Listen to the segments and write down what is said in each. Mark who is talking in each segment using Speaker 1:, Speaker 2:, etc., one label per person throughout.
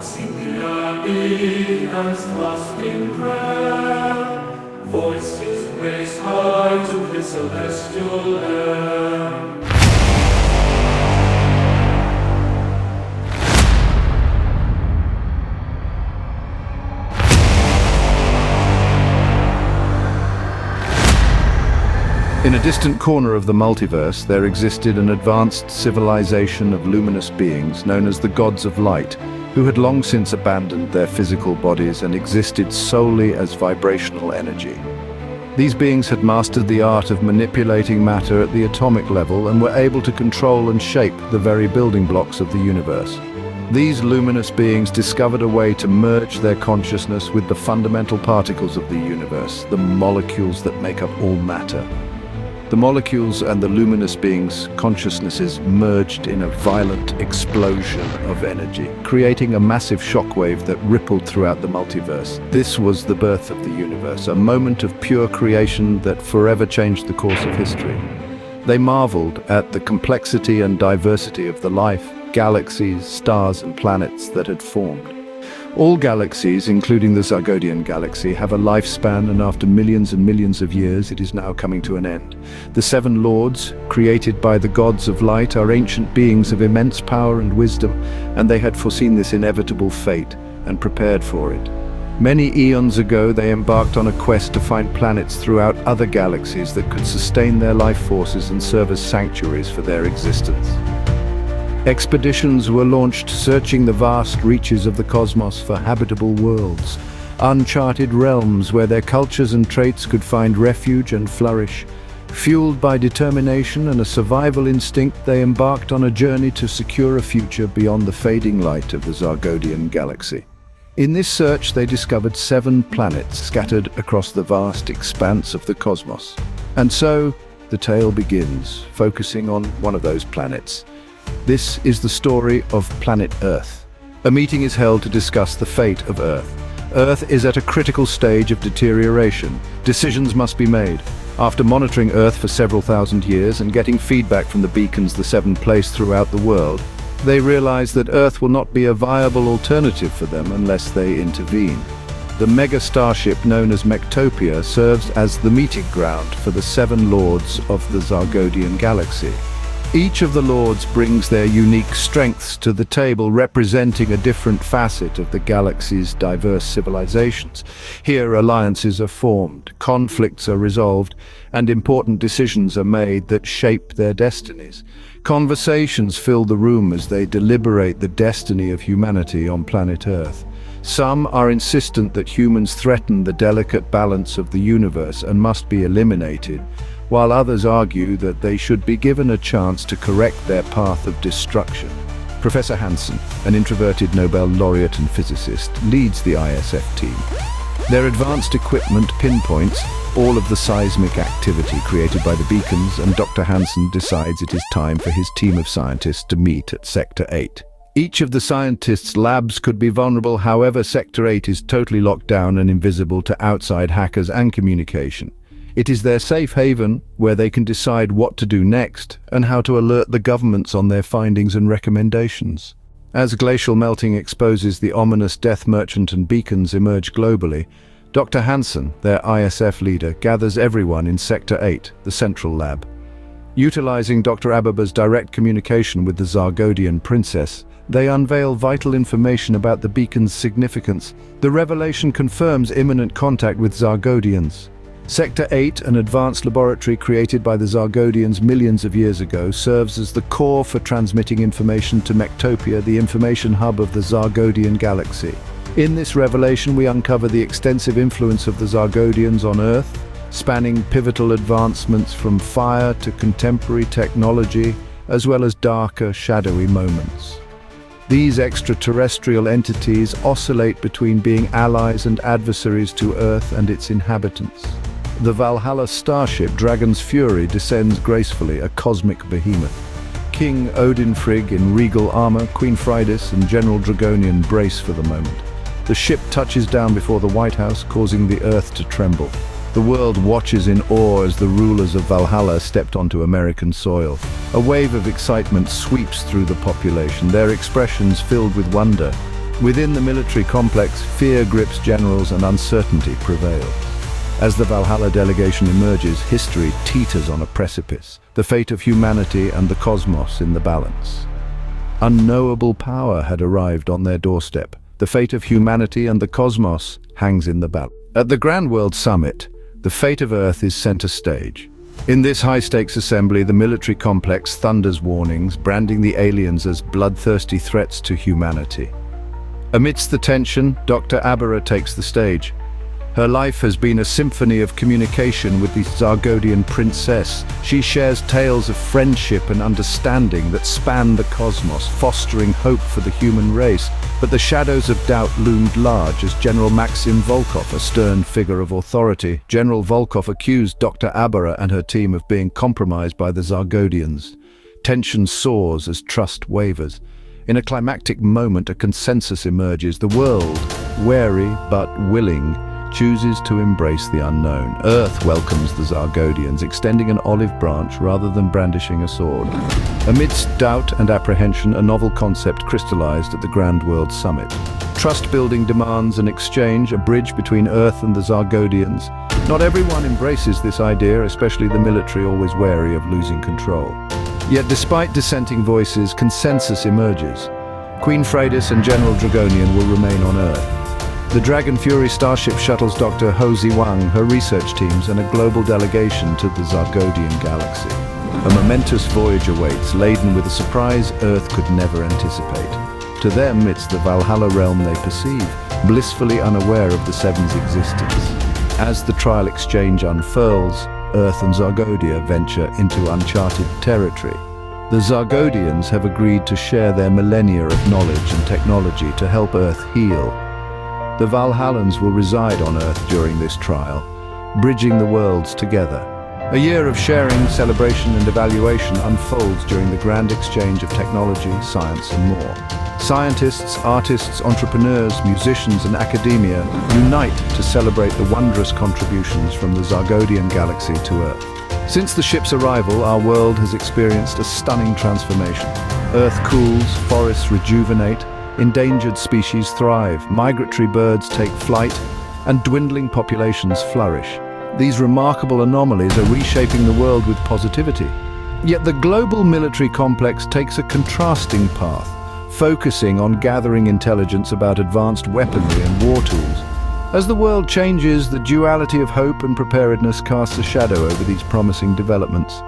Speaker 1: Sing the abbey and trust in prayer, voices raised high to the celestial air.
Speaker 2: In a distant corner of the multiverse, there existed an advanced civilization of luminous beings known as the Gods of Light, who had long since abandoned their physical bodies and existed solely as vibrational energy. These beings had mastered the art of manipulating matter at the atomic level and were able to control and shape the very building blocks of the universe. These luminous beings discovered a way to merge their consciousness with the fundamental particles of the universe, the molecules that make up all matter. The molecules and the luminous beings' consciousnesses merged in a violent explosion of energy, creating a massive shockwave that rippled throughout the multiverse. This was the birth of the universe, a moment of pure creation that forever changed the course of history. They marveled at the complexity and diversity of the life, galaxies, stars, and planets that had formed. All galaxies, including the Zargodian galaxy, have a lifespan, and after millions and millions of years, it is now coming to an end. The Seven Lords, created by the Gods of Light, are ancient beings of immense power and wisdom, and they had foreseen this inevitable fate and prepared for it. Many eons ago, they embarked on a quest to find planets throughout other galaxies that could sustain their life forces and serve as sanctuaries for their existence. Expeditions were launched searching the vast reaches of the cosmos for habitable worlds, uncharted realms where their cultures and traits could find refuge and flourish. Fueled by determination and a survival instinct, they embarked on a journey to secure a future beyond the fading light of the Zargodian galaxy. In this search, they discovered 7 planets scattered across the vast expanse of the cosmos. And so, the tale begins, focusing on one of those planets. This is the story of planet Earth. A meeting is held to discuss the fate of Earth. Earth is at a critical stage of deterioration. Decisions must be made. After monitoring Earth for several thousand years and getting feedback from the beacons the 7 placed throughout the world, they realize that Earth will not be a viable alternative for them unless they intervene. The mega starship known as Mectopia serves as the meeting ground for the 7 lords of the Zargodian galaxy. Each of the lords brings their unique strengths to the table, representing a different facet of the galaxy's diverse civilizations. Here, alliances are formed, conflicts are resolved, and important decisions are made that shape their destinies. Conversations fill the room as they deliberate the destiny of humanity on planet Earth. Some are insistent that humans threaten the delicate balance of the universe and must be eliminated, while others argue that they should be given a chance to correct their path of destruction. Professor Hansen, an introverted Nobel laureate and physicist, leads the ISF team. Their advanced equipment pinpoints all of the seismic activity created by the beacons, and Dr. Hansen decides it is time for his team of scientists to meet at Sector 8. Each of the scientists' labs could be vulnerable, however, Sector 8 is totally locked down and invisible to outside hackers and communication. It is their safe haven where they can decide what to do next and how to alert the governments on their findings and recommendations. As glacial melting exposes the ominous death merchant and beacons emerge globally, Dr. Hansen, their ISF leader, gathers everyone in Sector 8, the central lab. Utilizing Dr. Abara's direct communication with the Zargodian princess, they unveil vital information about the beacon's significance. The revelation confirms imminent contact with Zargodians. Sector 8, an advanced laboratory created by the Zargodians millions of years ago, serves as the core for transmitting information to Mectopia, the information hub of the Zargodian galaxy. In this revelation, we uncover the extensive influence of the Zargodians on Earth, spanning pivotal advancements from fire to contemporary technology, as well as darker, shadowy moments. These extraterrestrial entities oscillate between being allies and adversaries to Earth and its inhabitants. The Valhalla starship Dragon's Fury descends gracefully, a cosmic behemoth. King Odin Frigg in regal armor, Queen Fridas and General Dragonian brace for the moment. The ship touches down before the White House, causing the Earth to tremble. The world watches in awe as the rulers of Valhalla stepped onto American soil. A wave of excitement sweeps through the population, their expressions filled with wonder. Within the military complex, fear grips generals and uncertainty prevails. As the Valhalla delegation emerges, history teeters on a precipice, the fate of humanity and the cosmos in the balance. Unknowable power had arrived on their doorstep. The fate of humanity and the cosmos hangs in the balance. At the Grand World Summit, the fate of Earth is center stage. In this high-stakes assembly, the military complex thunders warnings, branding the aliens as bloodthirsty threats to humanity. Amidst the tension, Dr. Abara takes the stage. Her life has been a symphony of communication with the Zargodian princess. She shares tales of friendship and understanding that span the cosmos, fostering hope for the human race. But the shadows of doubt loomed large as General Maxim Volkov, a stern figure of authority. General Volkov accused Dr. Abara and her team of being compromised by the Zargodians. Tension soars as trust wavers. In a climactic moment, a consensus emerges. The world, wary but willing, chooses to embrace the unknown. Earth welcomes the Zargodians, extending an olive branch rather than brandishing a sword. Amidst doubt and apprehension, a novel concept crystallized at the Grand World Summit. Trust-building demands an exchange, a bridge between Earth and the Zargodians. Not everyone embraces this idea, especially the military, always wary of losing control. Yet despite dissenting voices, consensus emerges. Queen Freydis and General Dragonian will remain on Earth. The Dragon Fury starship shuttles Dr. Ho Ziwang, her research teams, and a global delegation to the Zargodian galaxy. A momentous voyage awaits, laden with a surprise Earth could never anticipate. To them, it's the Valhalla realm they perceive, blissfully unaware of the Seven's existence. As the trial exchange unfurls, Earth and Zargodia venture into uncharted territory. The Zargodians have agreed to share their millennia of knowledge and technology to help Earth heal. The Valhallans will reside on Earth during this trial, bridging the worlds together. A year of sharing, celebration and evaluation unfolds during the grand exchange of technology, science and more. Scientists, artists, entrepreneurs, musicians and academia unite to celebrate the wondrous contributions from the Zargodian galaxy to Earth. Since the ship's arrival, our world has experienced a stunning transformation. Earth cools, forests rejuvenate, endangered species thrive, migratory birds take flight, and dwindling populations flourish. These remarkable anomalies are reshaping the world with positivity. Yet the global military complex takes a contrasting path, focusing on gathering intelligence about advanced weaponry and war tools. As the world changes, the duality of hope and preparedness casts a shadow over these promising developments.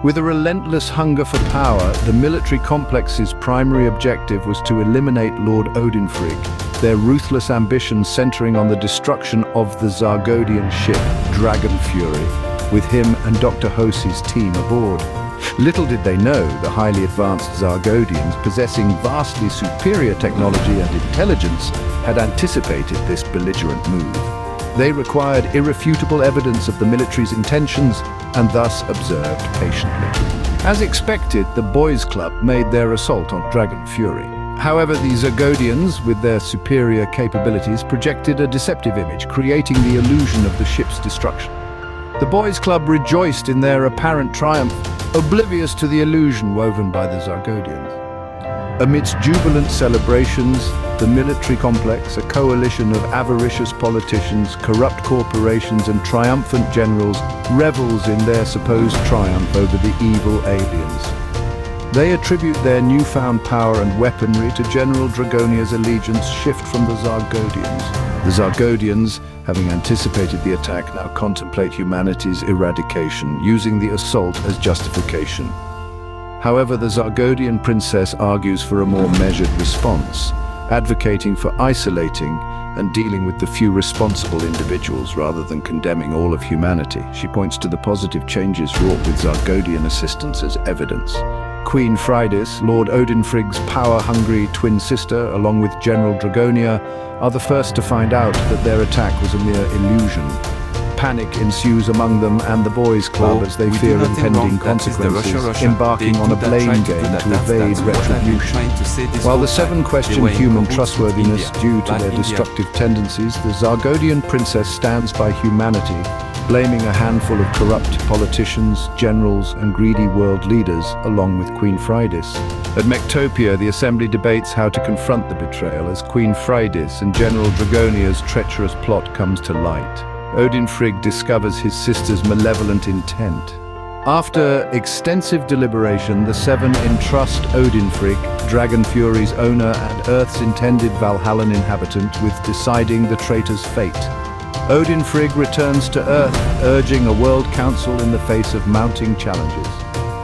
Speaker 2: With a relentless hunger for power, the military complex's primary objective was to eliminate Lord Odinfrigg, their ruthless ambition centering on the destruction of the Zargodian ship, Dragon Fury, with him and Dr. Hosi's team aboard. Little did they know the highly advanced Zargodians, possessing vastly superior technology and intelligence, had anticipated this belligerent move. They required irrefutable evidence of the military's intentions and thus observed patiently. As expected, the Boys Club made their assault on Dragon Fury. However, the Zargodians, with their superior capabilities, projected a deceptive image, creating the illusion of the ship's destruction. The Boys Club rejoiced in their apparent triumph, oblivious to the illusion woven by the Zargodians. Amidst jubilant celebrations, the military complex, a coalition of avaricious politicians, corrupt corporations and triumphant generals, revels in their supposed triumph over the evil aliens. They attribute their newfound power and weaponry to General Dragonia's allegiance shift from the Zargodians. The Zargodians, having anticipated the attack, now contemplate humanity's eradication, using the assault as justification. However, the Zargodian princess argues for a more measured response, advocating for isolating and dealing with the few responsible individuals rather than condemning all of humanity. She points to the positive changes wrought with Zargodian assistance as evidence. Queen Freydis, Lord Odinfrigg's power-hungry twin sister, along with General Dragonia, are the first to find out that their attack was a mere illusion. Panic ensues among them and the Boys Club as they fear impending consequences, embarking on a blame game to evade retribution. While the Seven question human trustworthiness due to their destructive tendencies, the Zargodian princess stands by humanity, blaming a handful of corrupt politicians, generals, and greedy world leaders, along with Queen Frides. At Mectopia, the Assembly debates how to confront the betrayal as Queen Frides and General Dragonia's treacherous plot comes to light. Odin Frigg discovers his sister's malevolent intent. After extensive deliberation, the seven entrust Odin Frigg, Dragon Fury's owner and Earth's intended Valhallan inhabitant, with deciding the traitor's fate. Odin Frigg returns to Earth, urging a world council in the face of mounting challenges.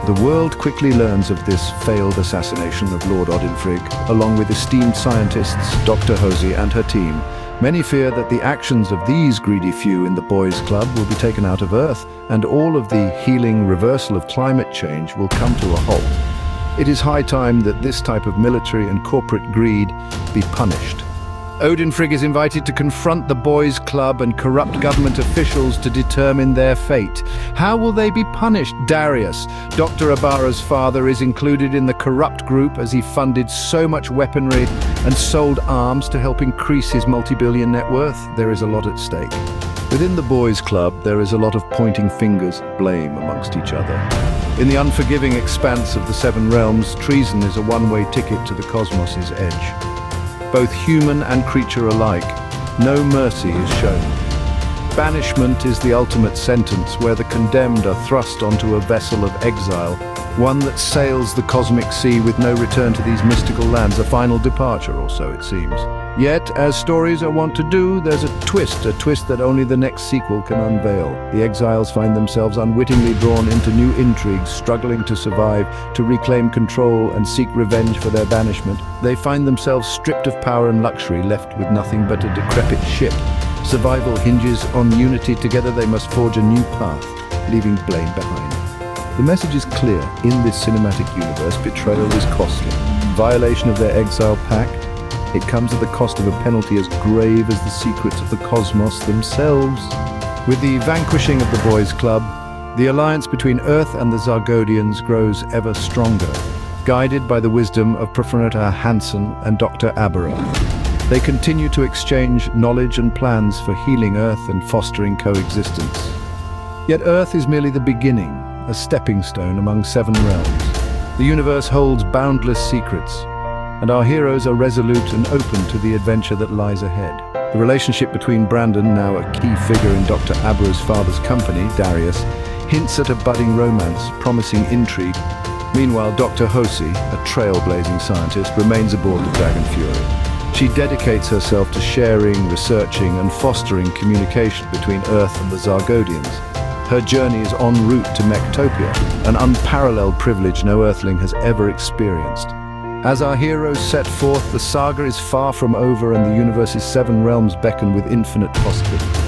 Speaker 2: The world quickly learns of this failed assassination of Lord Odin Frigg, along with esteemed scientists Dr. Hosey and her team. Many fear that the actions of these greedy few in the Boys Club will be taken out of Earth, and all of the healing reversal of climate change will come to a halt. It is high time that this type of military and corporate greed be punished. Odin Frigg is invited to confront the Boys Club and corrupt government officials to determine their fate. How will they be punished? Darius, Dr. Abara's father, is included in the corrupt group as he funded so much weaponry and sold arms to help increase his multi-billion net worth. There is a lot at stake. Within the Boys Club, there is a lot of pointing fingers and blame amongst each other. In the unforgiving expanse of the Seven Realms, treason is a one-way ticket to the cosmos's edge. Both human and creature alike, no mercy is shown. Banishment is the ultimate sentence, where the condemned are thrust onto a vessel of exile, one that sails the cosmic sea with no return to these mystical lands, a final departure, or so it seems. Yet, as stories are wont to do, there's a twist that only the next sequel can unveil. The exiles find themselves unwittingly drawn into new intrigues, struggling to survive, to reclaim control and seek revenge for their banishment. They find themselves stripped of power and luxury, left with nothing but a decrepit ship. Survival hinges on unity. Together they must forge a new path, leaving blame behind. The message is clear. In this cinematic universe, betrayal is costly. Violation of their exile pact, it comes at the cost of a penalty as grave as the secrets of the cosmos themselves. With the vanquishing of the Boys Club, the alliance between Earth and the Zargodians grows ever stronger, guided by the wisdom of Professor Hansen and Dr. Abara. They continue to exchange knowledge and plans for healing Earth and fostering coexistence. Yet Earth is merely the beginning, a stepping stone among seven realms. The universe holds boundless secrets, and our heroes are resolute and open to the adventure that lies ahead. The relationship between Brandon, now a key figure in Dr. Abara's father's company, Darius, hints at a budding romance, promising intrigue. Meanwhile, Dr. Hosey, a trailblazing scientist, remains aboard the Dragon Fury. She dedicates herself to sharing, researching, and fostering communication between Earth and the Zargodians. Her journey is en route to Mectopia, an unparalleled privilege no Earthling has ever experienced. As our heroes set forth, the saga is far from over and the universe's seven realms beckon with infinite possibility.